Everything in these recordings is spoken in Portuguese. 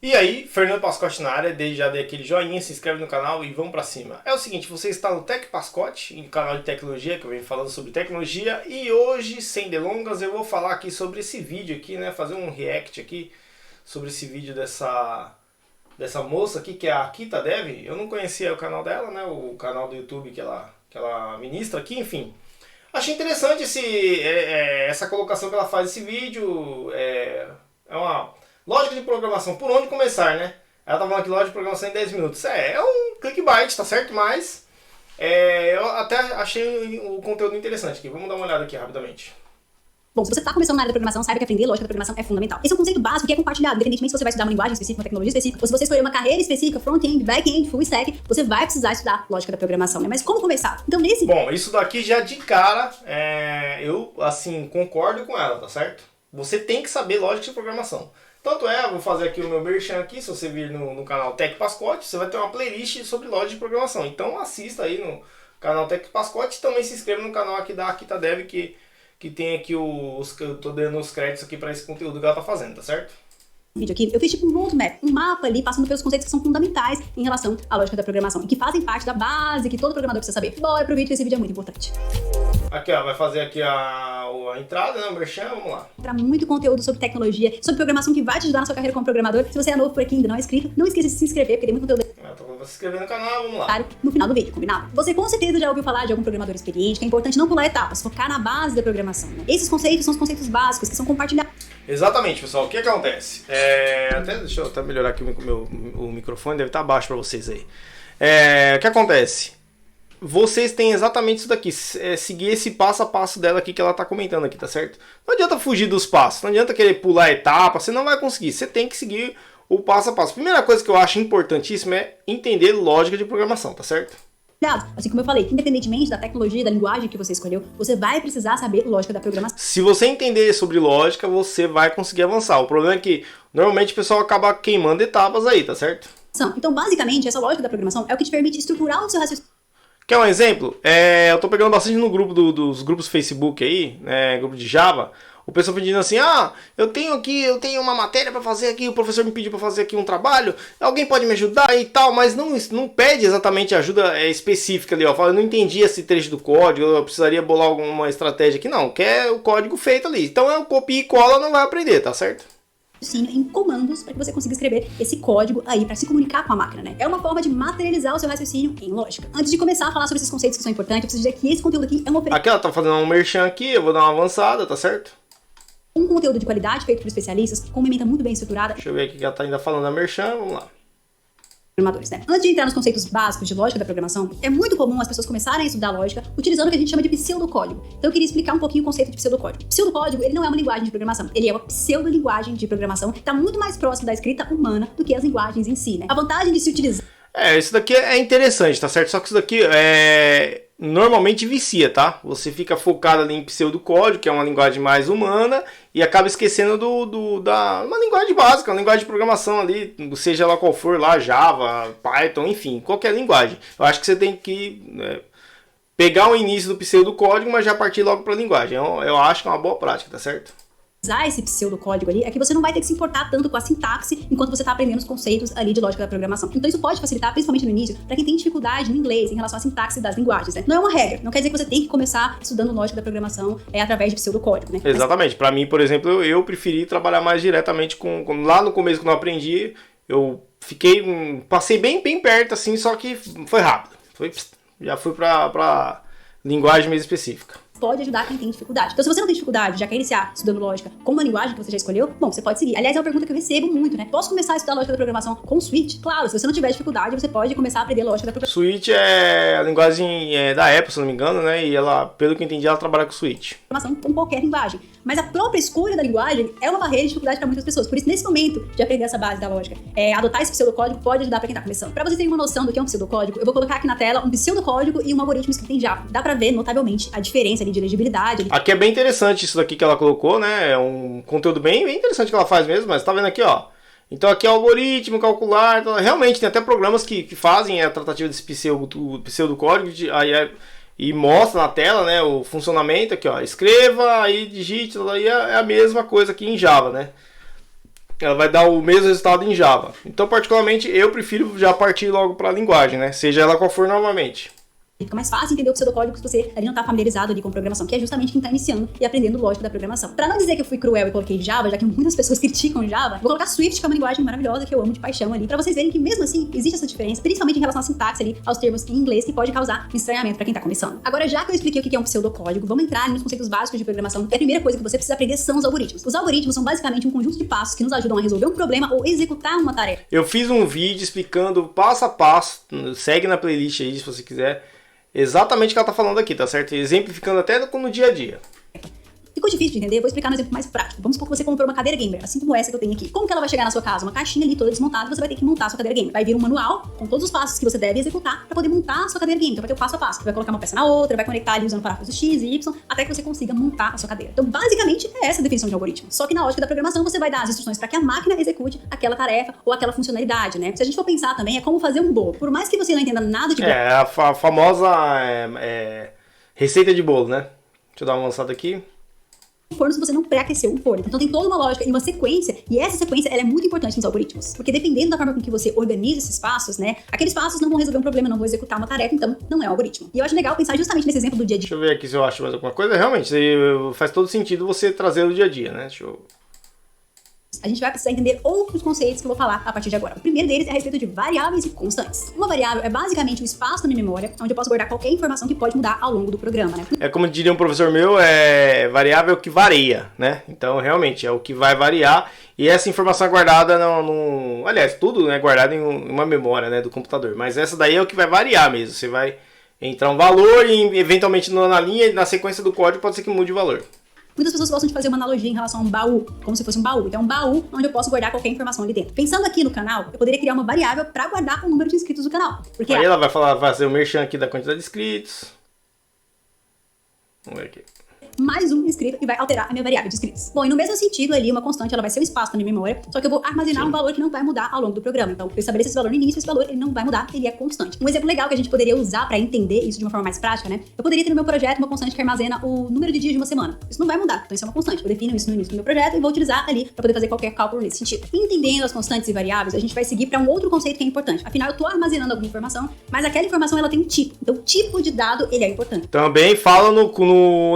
E aí, Fernando Pascotti na área, desde já dei aquele joinha, se inscreve no canal e vamos pra cima. É o seguinte, você está no Tech Pascotti, em canal de tecnologia, que eu venho falando sobre tecnologia, e hoje, sem delongas, eu vou falar aqui sobre esse vídeo aqui, né, fazer um react aqui sobre esse vídeo dessa moça aqui, que é a Akita Dev. Eu não conhecia o canal dela, né, o canal do YouTube que ela ministra aqui, enfim. Achei interessante essa colocação que ela faz nesse vídeo, é uma lógica de programação, por onde começar, né? Ela tá falando aqui lógica de programação em 10 minutos. É um clickbait, tá certo? Mas eu até achei o conteúdo interessante aqui. Vamos dar uma olhada aqui rapidamente. Bom, se você está começando na área da programação, saiba que aprender lógica da programação é fundamental. Esse é um conceito básico que é compartilhado, independentemente se você vai estudar uma linguagem específica, uma tecnologia específica, ou se você escolher uma carreira específica, front-end, back-end, full stack, você vai precisar estudar lógica da programação, né? Mas como começar? Então, Bom, isso daqui já de cara, eu, assim, concordo com ela, tá certo? Você tem que saber lógica de programação. Tanto eu vou fazer aqui o meu merchan aqui, se você vir no canal Tech Pascotti, você vai ter uma playlist sobre lógica de programação. Então assista aí no canal Tech Pascotti e também se inscreva no canal aqui da Akita Dev, que tem aqui eu tô dando os créditos aqui para esse conteúdo que ela tá fazendo, tá certo? Vídeo aqui, eu fiz tipo um roadmap, um mapa ali, passando pelos conceitos que são fundamentais em relação à lógica da programação e que fazem parte da base que todo programador precisa saber. Bora pro vídeo, que esse vídeo é muito importante. Aqui, ó, vai fazer aqui a entrada, né, o merchan, vamos lá. Terá muito conteúdo sobre tecnologia, sobre programação que vai te ajudar na sua carreira como programador. Se você é novo por aqui e ainda não é inscrito, não esqueça de se inscrever, porque tem muito conteúdo. Então vou se inscrever no canal, vamos lá. No final do vídeo, combinado? Você com certeza já ouviu falar de algum programador experiente, que é importante não pular etapas, focar na base da programação, né? Esses conceitos são os conceitos básicos que são compartilhados. Exatamente, pessoal. O que acontece? Deixa eu até melhorar aqui o microfone, deve estar baixo para vocês aí. O que acontece? Vocês têm exatamente isso daqui, seguir esse passo a passo dela aqui que ela está comentando aqui, tá certo? Não adianta fugir dos passos, não adianta querer pular a etapa, você não vai conseguir, você tem que seguir o passo a passo. Primeira coisa que eu acho importantíssima é entender lógica de programação, tá certo? Assim como eu falei, independentemente da tecnologia, da linguagem que você escolheu, você vai precisar saber lógica da programação. Se você entender sobre lógica, você vai conseguir avançar. O problema é que normalmente o pessoal acaba queimando etapas aí, tá certo? Então, basicamente, essa lógica da programação é o que te permite estruturar o seu raciocínio. Quer um exemplo? Eu tô pegando bastante no grupo dos grupos Facebook aí, né, grupo de Java. O pessoal pedindo assim, eu tenho uma matéria para fazer aqui, o professor me pediu para fazer aqui um trabalho, alguém pode me ajudar e tal, mas não pede exatamente ajuda específica ali, ó. Fala, eu não entendi esse trecho do código, eu precisaria bolar alguma estratégia aqui, não, quer o código feito ali. Então eu copia e cola, não vai aprender, tá certo? Em comandos para que você consiga escrever esse código aí para se comunicar com a máquina, né? É uma forma de materializar o seu raciocínio em lógica. Antes de começar a falar sobre esses conceitos que são importantes, eu preciso dizer que esse conteúdo aqui é uma Aqui ela tá fazendo um merchan aqui, eu vou dar uma avançada, tá certo? Um conteúdo de qualidade feito por especialistas, com uma ementa muito bem estruturada. Deixa eu ver aqui que ela tá ainda falando da merchan, vamos lá. Programadores, né? Antes de entrar nos conceitos básicos de lógica da programação, é muito comum as pessoas começarem a estudar lógica utilizando o que a gente chama de pseudocódigo. Então eu queria explicar um pouquinho o conceito de pseudocódigo. Pseudocódigo, ele não é uma linguagem de programação, ele é uma pseudolinguagem de programação que está muito mais próximo da escrita humana do que as linguagens em si, né? A vantagem de se utilizar... Isso daqui é interessante, tá certo? Só que isso daqui normalmente vicia, tá? Você fica focado ali em pseudocódigo, que é uma linguagem mais humana, e acaba esquecendo uma linguagem básica, uma linguagem de programação ali, seja lá qual for, lá Java, Python, enfim, qualquer linguagem. Eu acho que você tem que pegar o início do pseudocódigo, mas já partir logo para a linguagem. Eu acho que é uma boa prática, tá certo? Usar esse pseudocódigo ali é que você não vai ter que se importar tanto com a sintaxe enquanto você está aprendendo os conceitos ali de lógica da programação. Então isso pode facilitar, principalmente no início, para quem tem dificuldade no inglês em relação à sintaxe das linguagens, né? Não é uma regra, não quer dizer que você tem que começar estudando lógica da programação através de pseudocódigo, né? Exatamente. Para mim, por exemplo, eu preferi trabalhar mais diretamente lá no começo, quando eu aprendi, eu passei bem perto assim, só que foi rápido. Já fui para linguagem mais específica. Pode ajudar quem tem dificuldade. Então, se você não tem dificuldade, já quer iniciar estudando lógica com uma linguagem que você já escolheu, bom, você pode seguir. Aliás, é uma pergunta que eu recebo muito, né? Posso começar a estudar lógica da programação com Swift? Claro, se você não tiver dificuldade, você pode começar a aprender lógica da programação. Swift é a linguagem da Apple, se não me engano, né? E ela, pelo que eu entendi, ela trabalha com Swift. Com qualquer linguagem. Mas a própria escolha da linguagem é uma barreira de dificuldade para muitas pessoas. Por isso, nesse momento de aprender essa base da lógica, adotar esse pseudocódigo pode ajudar para quem está começando. Para você ter uma noção do que é um pseudocódigo, eu vou colocar aqui na tela um pseudocódigo e um algoritmo escrito em Java. Dá para ver notavelmente a diferença ali de legibilidade. Aqui é bem interessante isso daqui que ela colocou, né? É um conteúdo bem interessante que ela faz mesmo, mas tá vendo aqui, ó. Então aqui é o algoritmo, calcular, então, realmente tem até programas que fazem a tratativa desse pseudocódigo, e mostra na tela, né, o funcionamento aqui, ó. Escreva, aí digite, aí é a mesma coisa aqui em Java, né? ela vai dar o mesmo resultado em Java. Então, particularmente, eu prefiro já partir logo para a linguagem, né? Seja ela qual for novamente. Fica mais fácil entender o pseudocódigo se você ali não está familiarizado ali com programação, que é justamente quem está iniciando e aprendendo lógica da programação. Para não dizer que eu fui cruel e coloquei Java, já que muitas pessoas criticam Java, vou colocar Swift, que é uma linguagem maravilhosa que eu amo de paixão ali, para vocês verem que mesmo assim existe essa diferença, principalmente em relação à sintaxe ali, aos termos em inglês, que pode causar um estranhamento para quem está começando. Agora, já que eu expliquei o que é um pseudocódigo, vamos entrar nos conceitos básicos de programação. E a primeira coisa que você precisa aprender são os algoritmos. Os algoritmos são basicamente um conjunto de passos que nos ajudam a resolver um problema ou executar uma tarefa. Eu fiz um vídeo explicando passo a passo, segue na playlist aí se você quiser, exatamente o que ela está falando aqui, tá certo? Exemplificando até no dia a dia. Ficou difícil de entender? Eu vou explicar no exemplo mais prático. Vamos supor que você comprou uma cadeira gamer, assim como essa que eu tenho aqui. Como que ela vai chegar na sua casa? Uma caixinha ali toda desmontada, você vai ter que montar a sua cadeira gamer. Vai vir um manual com todos os passos que você deve executar para poder montar a sua cadeira gamer. Então vai ter o passo a passo. Você vai colocar uma peça na outra, vai conectar ali usando parafusos X e Y, até que você consiga montar a sua cadeira. Então basicamente é essa a definição de algoritmo. Só que na lógica da programação você vai dar as instruções para que a máquina execute aquela tarefa ou aquela funcionalidade, né? Se a gente for pensar também, é como fazer um bolo. Por mais que você não entenda nada de... É, a famosa receita de bolo, né? Deixa eu dar uma lançada aqui. Forno se você não pré-aqueceu o forno. Então tem toda uma lógica e uma sequência, e essa sequência ela é muito importante nos algoritmos, porque dependendo da forma com que você organiza esses passos, né, aqueles passos não vão resolver um problema, não vão executar uma tarefa, então não é um algoritmo. E eu acho legal pensar justamente nesse exemplo do dia a dia. Deixa eu ver aqui se eu acho mais alguma coisa. Realmente, faz todo sentido você trazer o dia a dia, né? Deixa eu... A gente vai precisar entender outros conceitos que eu vou falar a partir de agora. O primeiro deles é a respeito de variáveis e constantes. Uma variável é basicamente um espaço na minha memória, onde eu posso guardar qualquer informação que pode mudar ao longo do programa, né? É como diria um professor meu, é variável que varia, né? Então, realmente, é o que vai variar. E essa informação é guardada aliás, tudo é guardado em uma memória, né, do computador. Mas essa daí é o que vai variar mesmo. Você vai entrar um valor e, eventualmente, na linha, na sequência do código, pode ser que mude o valor. Muitas pessoas gostam de fazer uma analogia em relação a um baú, como se fosse um baú. Então, um baú onde eu posso guardar qualquer informação ali dentro. Pensando aqui no canal, eu poderia criar uma variável para guardar o número de inscritos do canal. Porque aí ela vai fazer o merchan aqui da quantidade de inscritos. Vamos ver aqui. Mais um inscrito e vai alterar a minha variável de inscritos. Bom, e no mesmo sentido ali, uma constante, ela vai ser um espaço na minha memória, só que eu vou armazenar um valor que não vai mudar ao longo do programa. Então, eu estabeleço esse valor no início, esse valor ele não vai mudar, ele é constante. Um exemplo legal que a gente poderia usar para entender isso de uma forma mais prática, né? Eu poderia ter no meu projeto uma constante que armazena o número de dias de uma semana. Isso não vai mudar, então isso é uma constante. Eu defino isso no início do meu projeto e vou utilizar ali para poder fazer qualquer cálculo nesse sentido. Entendendo as constantes e variáveis, a gente vai seguir para um outro conceito que é importante. Afinal, eu tô armazenando alguma informação, mas aquela informação ela tem um tipo. Então, o tipo de dado, ele é importante. Também fala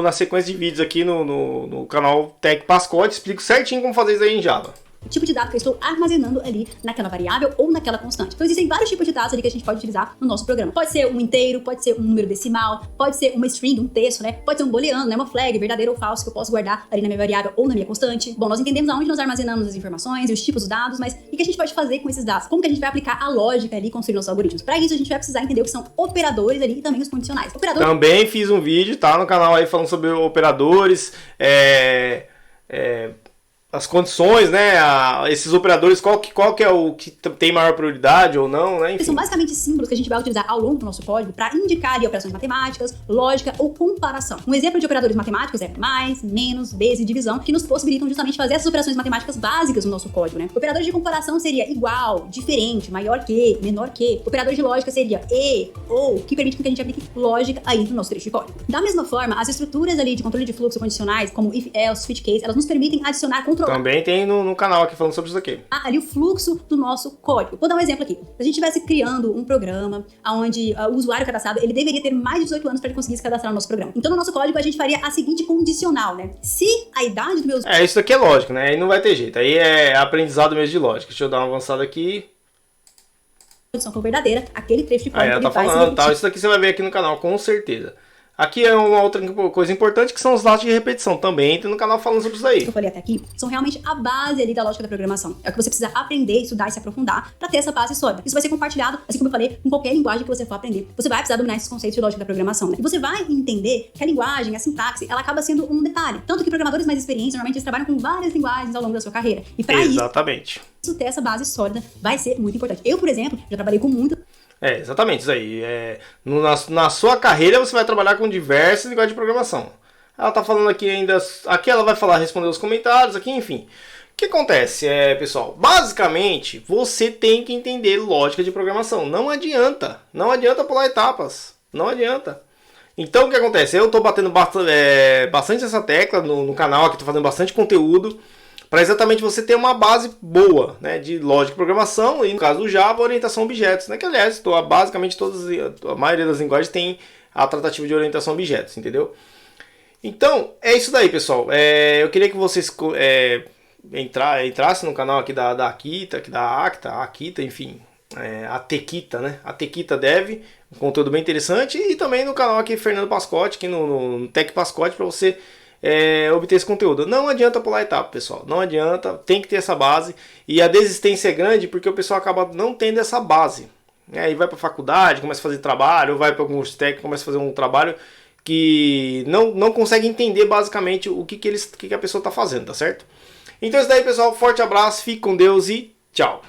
na sequência de vídeos aqui no canal Tech Pascote, explico certinho como fazer isso aí em Java. O tipo de dado que eu estou armazenando ali naquela variável ou naquela constante. Então existem vários tipos de dados ali que a gente pode utilizar no nosso programa. Pode ser um inteiro, pode ser um número decimal, pode ser uma string, um texto, né? Pode ser um booleano, né? Uma flag, verdadeiro ou falso, que eu posso guardar ali na minha variável ou na minha constante. Bom, nós entendemos aonde nós armazenamos as informações e os tipos dos dados, mas o que a gente pode fazer com esses dados? Como que a gente vai aplicar a lógica ali e construir nossos algoritmos? Para isso, a gente vai precisar entender o que são operadores ali e também os condicionais. Também fiz um vídeo, tá? No canal aí falando sobre operadores, as condições, né? Esses operadores, qual que é o que tem maior prioridade ou não, né? Enfim. São basicamente símbolos que a gente vai utilizar ao longo do nosso código para indicar ali operações matemáticas, lógica ou comparação. Um exemplo de operadores matemáticos é mais, menos, vezes e divisão, que nos possibilitam justamente fazer essas operações matemáticas básicas no nosso código, né? Operadores de comparação seria igual, diferente, maior que, menor que. Operador de lógica seria e, ou, que permite que a gente aplique lógica aí no nosso trecho de código. Da mesma forma, as estruturas ali de controle de fluxo condicionais, como if, else, switch case, elas nos permitem adicionar também tem no canal aqui falando sobre isso aqui. Ali o fluxo do nosso código. Vou dar um exemplo aqui. Se a gente estivesse criando um programa onde o usuário cadastrado, ele deveria ter mais de 18 anos para ele conseguir se cadastrar no nosso programa. Então no nosso código a gente faria a seguinte condicional, né? Se a idade do meu usuário... isso daqui é lógico, né? Aí não vai ter jeito. Aí é aprendizado mesmo de lógica. Deixa eu dar uma avançada aqui. Se for verdadeira, aquele trecho de código aí ela tá falando, tal. Isso daqui você vai ver aqui no canal, com certeza. Aqui é uma outra coisa importante, que são os dados de repetição. Também entra no canal falando sobre isso aí. Que eu falei até aqui, são realmente a base ali da lógica da programação. É o que você precisa aprender, estudar e se aprofundar para ter essa base sólida. Isso vai ser compartilhado, assim como eu falei, com qualquer linguagem que você for aprender. Você vai precisar dominar esses conceitos de lógica da programação, né? E você vai entender que a linguagem, a sintaxe, ela acaba sendo um detalhe. Tanto que programadores mais experientes, normalmente eles trabalham com várias linguagens ao longo da sua carreira. E para isso, ter essa base sólida vai ser muito importante. Eu, por exemplo, já trabalhei com muito... Exatamente, isso aí. Na sua carreira você vai trabalhar com diversas linguagens de programação. Ela tá falando aqui ainda... Aqui ela vai responder os comentários, aqui, enfim. O que acontece, pessoal? Basicamente, você tem que entender lógica de programação. Não adianta pular etapas. Não adianta. Então, o que acontece? Eu tô batendo bastante essa tecla no canal aqui, tô fazendo bastante conteúdo para exatamente você ter uma base boa, né, de lógica e programação, e no caso do Java, orientação a objetos, né, que aliás, basicamente a maioria das linguagens tem a tratativa de orientação a objetos, entendeu? Então, é isso daí, pessoal. Eu queria que vocês entrassem no canal aqui da Akita, da Akita, enfim, a Tequita, né, a Tequita Dev, um conteúdo bem interessante, e também no canal aqui Fernando Pascotti, aqui no Tech Pascotti, para você obter esse conteúdo. Não adianta pular etapa, pessoal. Não adianta, tem que ter essa base. E a desistência é grande porque o pessoal acaba não tendo essa base. Aí vai para a faculdade, começa a fazer trabalho, ou vai para algum curso técnico, começa a fazer um trabalho que não consegue entender basicamente o que a pessoa está fazendo, tá certo? Então é isso daí, pessoal. Forte abraço, fique com Deus e tchau.